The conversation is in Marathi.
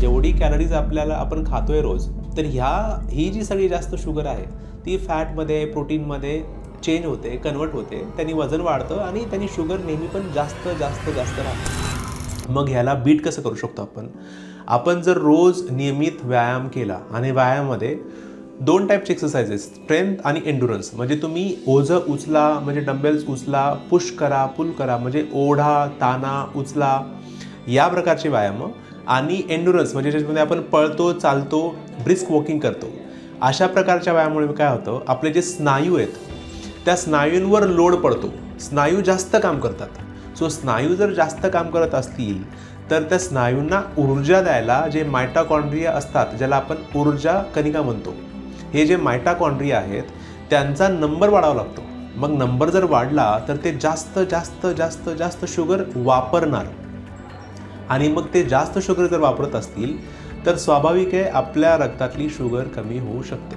जेवढी कॅलरीज आपण खातोय रोज, तर ही जी सगळी जास्त शुगर आहे ती फॅटमध्ये, प्रोटीनमध्ये चेंज होते, कन्वर्ट होते, त्यांनी वजन वाढतं आणि त्यांनी शुगर नेहमी पण जास्त जास्त जास्त राहते. मग ह्याला बीट कसं करू शकतो आपण जर रोज नियमित व्यायाम केला आणि व्यायामामध्ये 2 टाईपचे एक्सरसाइजेस, स्ट्रेंथ आणि एंडुरन्स, म्हणजे तुम्ही ओझं उचला, म्हणजे डंबेल्स उचला, पुश करा, पुल करा, म्हणजे ओढा, ताना, उचला, या प्रकारचे व्यायाम, आणि एंडुरन्स म्हणजे ज्याच्यामध्ये आपण पळतो, चालतो, ब्रिस्क वॉकिंग करतो, अशा प्रकारच्या व्यायामामुळे काय होतं, आपले जे स्नायू आहेत त्या स्नायूंवर लोड पडतो, स्नायू जास्त काम करतात. सो स्नायू जर जास्त काम करत असतील तर त्या स्नायूंना ऊर्जा द्यायला जे मायटोकॉन्ड्रिया असतात, ज्याला आपण ऊर्जा कणिका म्हणतो, हे जे मायटोकॉन्ड्रिया आहेत त्यांचा नंबर वाढावा लागतो. मग नंबर जर वाढला तर ते जास्त जास्त जास्त जास्त शुगर वापरणार, आणि मग ते जास्त शुगर जर वापरत असतील तर स्वाभाविक आहे आपल्या रक्तातली शुगर कमी होऊ शकते.